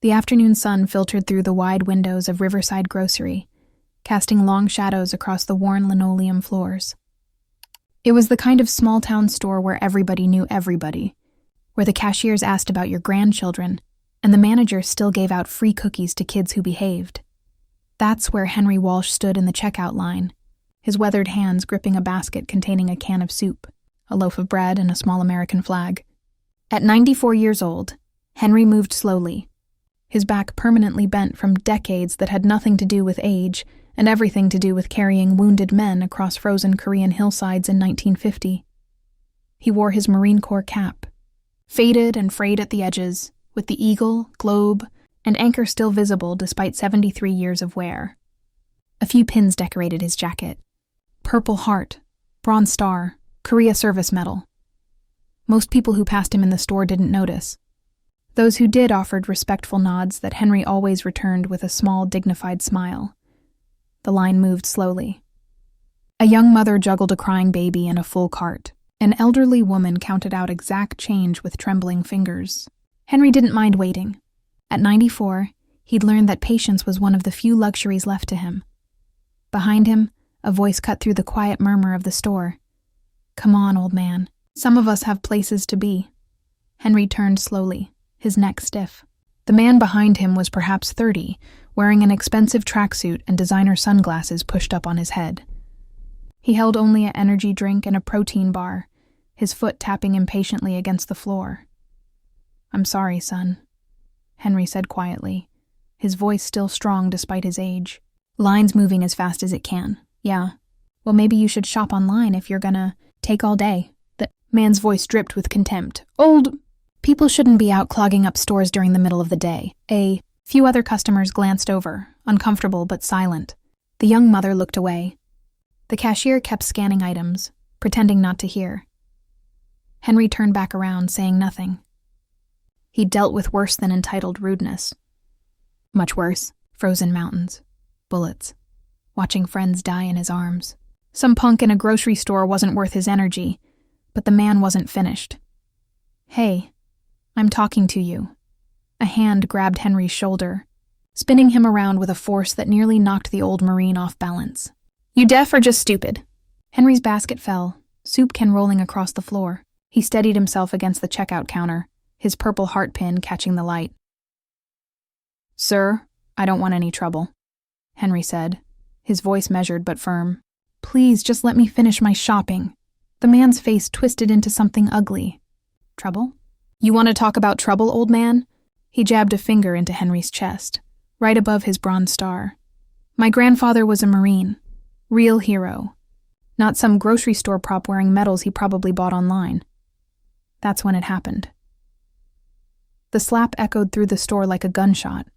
The afternoon sun filtered through the wide windows of Riverside Grocery, casting long shadows across the worn linoleum floors. It was the kind of small-town store where everybody knew everybody, where the cashiers asked about your grandchildren, and the manager still gave out free cookies to kids who behaved. That's where Henry Walsh stood in the checkout line, his weathered hands gripping a basket containing a can of soup, a loaf of bread, and a small American flag. At 94 years old, Henry moved slowly, his back permanently bent from decades that had nothing to do with age and everything to do with carrying wounded men across frozen Korean hillsides in 1950. He wore his Marine Corps cap, faded and frayed at the edges, with the eagle, globe, and anchor still visible despite 73 years of wear. A few pins decorated his jacket. Purple Heart, Bronze Star, Korea Service Medal. Most people who passed him in the store didn't notice. Those who did offered respectful nods that Henry always returned with a small, dignified smile. The line moved slowly. A young mother juggled a crying baby in a full cart. An elderly woman counted out exact change with trembling fingers. Henry didn't mind waiting. At 94, he'd learned that patience was one of the few luxuries left to him. Behind him, a voice cut through the quiet murmur of the store. "Come on, old man. Some of us have places to be." Henry turned slowly, his neck stiff. The man behind him was perhaps 30, wearing an expensive tracksuit and designer sunglasses pushed up on his head. He held only an energy drink and a protein bar, his foot tapping impatiently against the floor. "I'm sorry, son," Henry said quietly, his voice still strong despite his age. "Line's moving as fast as it can. Yeah. Well, maybe you should shop online if you're gonna take all day." The man's voice dripped with contempt. "Old people shouldn't be out clogging up stores during the middle of the day." A few other customers glanced over, uncomfortable but silent. The young mother looked away. The cashier kept scanning items, pretending not to hear. Henry turned back around, saying nothing. He dealt with worse than entitled rudeness. Much worse. Frozen mountains. Bullets. Watching friends die in his arms. Some punk in a grocery store wasn't worth his energy, but the man wasn't finished. "Hey, I'm talking to you." A hand grabbed Henry's shoulder, spinning him around with a force that nearly knocked the old Marine off balance. "You deaf or just stupid?" Henry's basket fell, soup can rolling across the floor. He steadied himself against the checkout counter, his Purple Heart pin catching the light. "Sir, I don't want any trouble," Henry said, his voice measured but firm. "Please, just let me finish my shopping." The man's face twisted into something ugly. "Trouble? You want to talk about trouble, old man?" He jabbed a finger into Henry's chest, right above his Bronze Star. "My grandfather was a Marine. Real hero. Not some grocery store prop wearing medals he probably bought online." That's when it happened. The slap echoed through the store like a gunshot.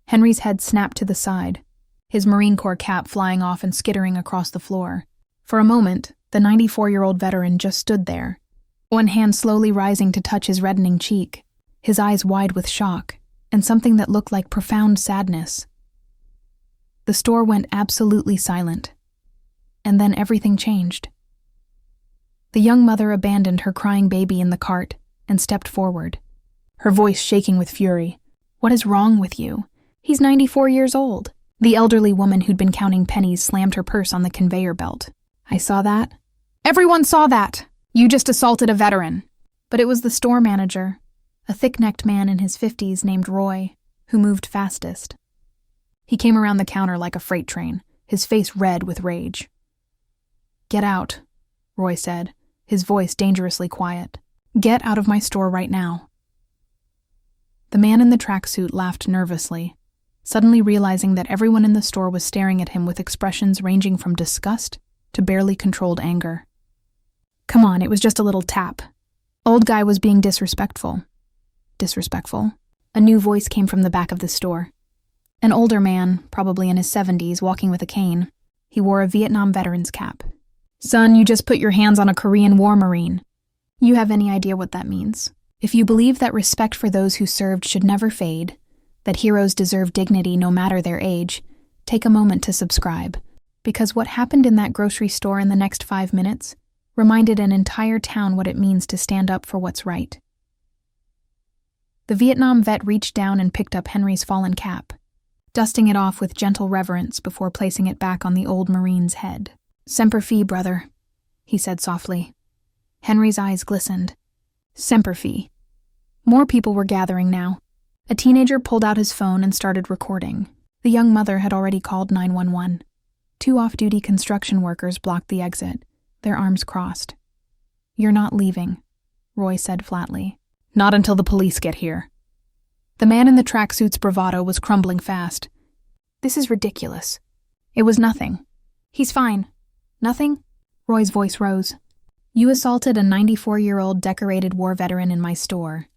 Henry's head snapped to the side, his Marine Corps cap flying off and skittering across the floor. For a moment, the 94-year-old veteran just stood there, one hand slowly rising to touch his reddening cheek, his eyes wide with shock, and something that looked like profound sadness. The store went absolutely silent, and then everything changed. The young mother abandoned her crying baby in the cart and stepped forward, her voice shaking with fury. "What is wrong with you? He's 94 years old." The elderly woman who'd been counting pennies slammed her purse on the conveyor belt. "I saw that." "Everyone saw that! You just assaulted a veteran." But it was the store manager, a thick-necked man in his 50s named Roy, who moved fastest. He came around the counter like a freight train, his face red with rage. "Get out," Roy said, his voice dangerously quiet. "Get out of my store right now." The man in the tracksuit laughed nervously, suddenly realizing that everyone in the store was staring at him with expressions ranging from disgust to barely controlled anger. "Come on, it was just a little tap." Old guy was being disrespectful. Disrespectful? A new voice came from the back of the store. An older man, probably in his 70s, walking with a cane. He wore a Vietnam veteran's cap. "Son, you just put your hands on a Korean War Marine. You have any idea what that means? If you believe that respect for those who served should never fade, that heroes deserve dignity no matter their age, take a moment to subscribe, because what happened in that grocery store in the next 5 minutes reminded an entire town what it means to stand up for what's right. The Vietnam vet reached down and picked up Henry's fallen cap, dusting it off with gentle reverence before placing it back on the old Marine's head. "Semper Fi, brother," he said softly. Henry's eyes glistened. Semper Fi. More people were gathering now. A teenager pulled out his phone and started recording. The young mother had already called 911. 2 off-duty construction workers blocked the exit, their arms crossed. "You're not leaving," Roy said flatly. "Not until the police get here." The man in the tracksuit's bravado was crumbling fast. "This is ridiculous." "It was nothing." "He's fine." "Nothing?" Roy's voice rose. "You assaulted a 94-year-old decorated war veteran in my store.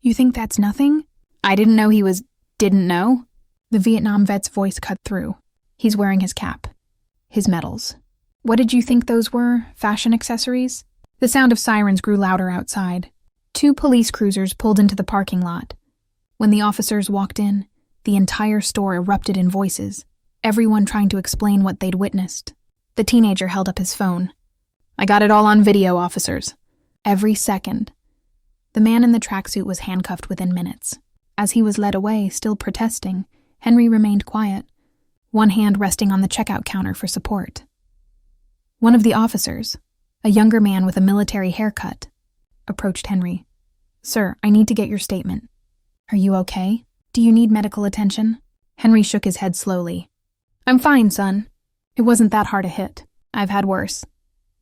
You think that's nothing?" "I didn't know he was... didn't know?" The Vietnam vet's voice cut through. "He's wearing his cap. His medals. What did you think those were? Fashion accessories?" The sound of sirens grew louder outside. 2 police cruisers pulled into the parking lot. When the officers walked in, the entire store erupted in voices, everyone trying to explain what they'd witnessed. The teenager held up his phone. "I got it all on video, officers." Every second. The man in the tracksuit was handcuffed within minutes. As he was led away, still protesting, Henry remained quiet, one hand resting on the checkout counter for support. One of the officers, a younger man with a military haircut, approached Henry. "Sir, I need to get your statement." "Are you okay? Do you need medical attention?" Henry shook his head slowly. "I'm fine, son. It wasn't that hard a hit. I've had worse."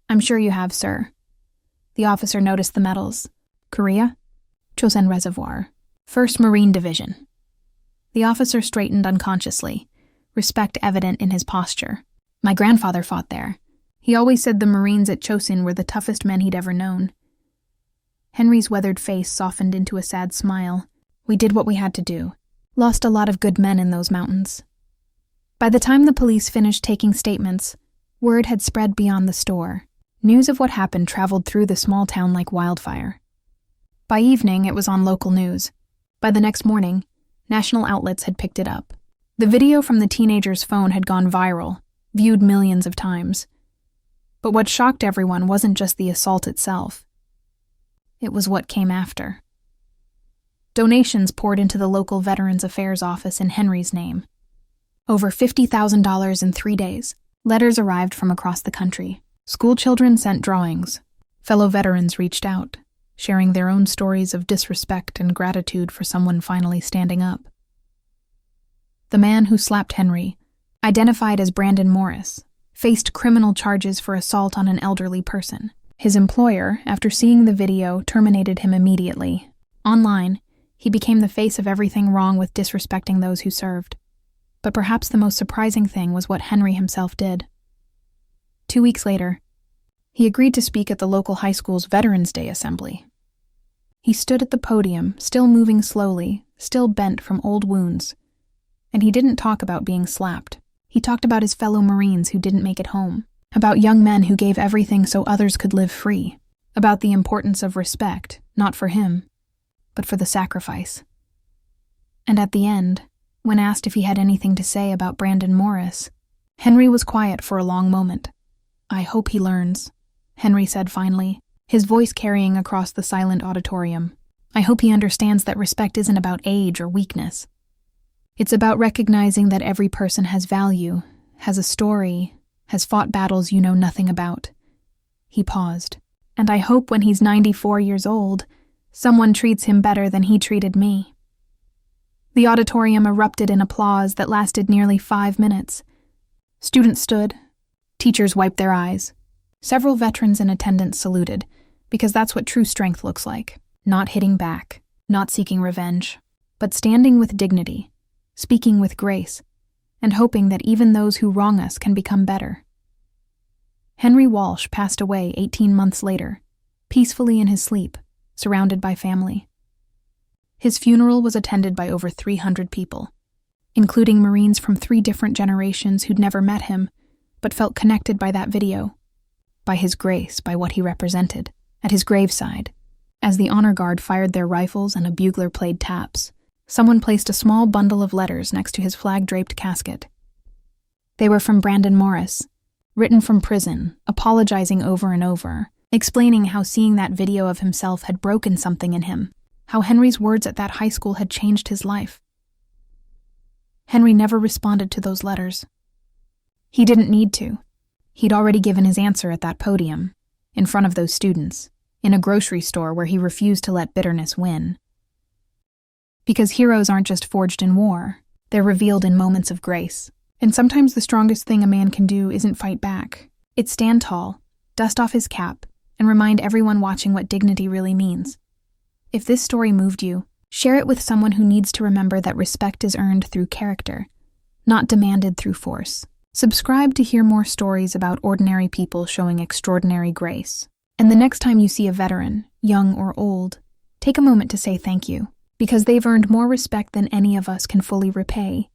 "I'm sure you have, sir." The officer noticed the medals. "Korea?" "Chosin Reservoir. 1st Marine Division." The officer straightened unconsciously, respect evident in his posture. "My grandfather fought there. He always said the Marines at Chosin were the toughest men he'd ever known." Henry's weathered face softened into a sad smile. "We did what we had to do. Lost a lot of good men in those mountains." By the time the police finished taking statements, word had spread beyond the store. News of what happened traveled through the small town like wildfire. By evening, it was on local news. By the next morning, national outlets had picked it up. The video from the teenager's phone had gone viral, viewed millions of times. But what shocked everyone wasn't just the assault itself. It was what came after. Donations poured into the local Veterans Affairs office in Henry's name. Over $50,000 in 3 days. Letters arrived from across the country. School children sent drawings. Fellow veterans reached out, sharing their own stories of disrespect and gratitude for someone finally standing up. The man who slapped Henry, identified as Brandon Morris, faced criminal charges for assault on an elderly person. His employer, after seeing the video, terminated him immediately. Online, he became the face of everything wrong with disrespecting those who served. But perhaps the most surprising thing was what Henry himself did. 2 weeks later, he agreed to speak at the local high school's Veterans Day assembly. He stood at the podium, still moving slowly, still bent from old wounds. And he didn't talk about being slapped. He talked about his fellow Marines who didn't make it home, about young men who gave everything so others could live free, about the importance of respect, not for him, but for the sacrifice. And at the end, when asked if he had anything to say about Brandon Morris, Henry was quiet for a long moment. "I hope he learns," Henry said finally, his voice carrying across the silent auditorium. "I hope he understands that respect isn't about age or weakness. It's about recognizing that every person has value, has a story, has fought battles you know nothing about." He paused. "And I hope when he's 94 years old, someone treats him better than he treated me." The auditorium erupted in applause that lasted nearly 5 minutes. Students stood. Teachers wiped their eyes. Several veterans in attendance saluted, because that's what true strength looks like. Not hitting back, not seeking revenge, but standing with dignity, speaking with grace, and hoping that even those who wrong us can become better. Henry Walsh passed away 18 months later, peacefully in his sleep, surrounded by family. His funeral was attended by over 300 people, including Marines from 3 different generations who'd never met him, but felt connected by that video, by his grace, by what he represented. At his graveside, as the honor guard fired their rifles and a bugler played taps, someone placed a small bundle of letters next to his flag-draped casket. They were from Brandon Morris, written from prison, apologizing over and over, explaining how seeing that video of himself had broken something in him, how Henry's words at that high school had changed his life. Henry never responded to those letters. He didn't need to. He'd already given his answer at that podium, in front of those students, in a grocery store where he refused to let bitterness win. Because heroes aren't just forged in war, they're revealed in moments of grace. And sometimes the strongest thing a man can do isn't fight back. It's stand tall, dust off his cap, and remind everyone watching what dignity really means. If this story moved you, share it with someone who needs to remember that respect is earned through character, not demanded through force. Subscribe to hear more stories about ordinary people showing extraordinary grace. And the next time you see a veteran, young or old, take a moment to say thank you, because they've earned more respect than any of us can fully repay.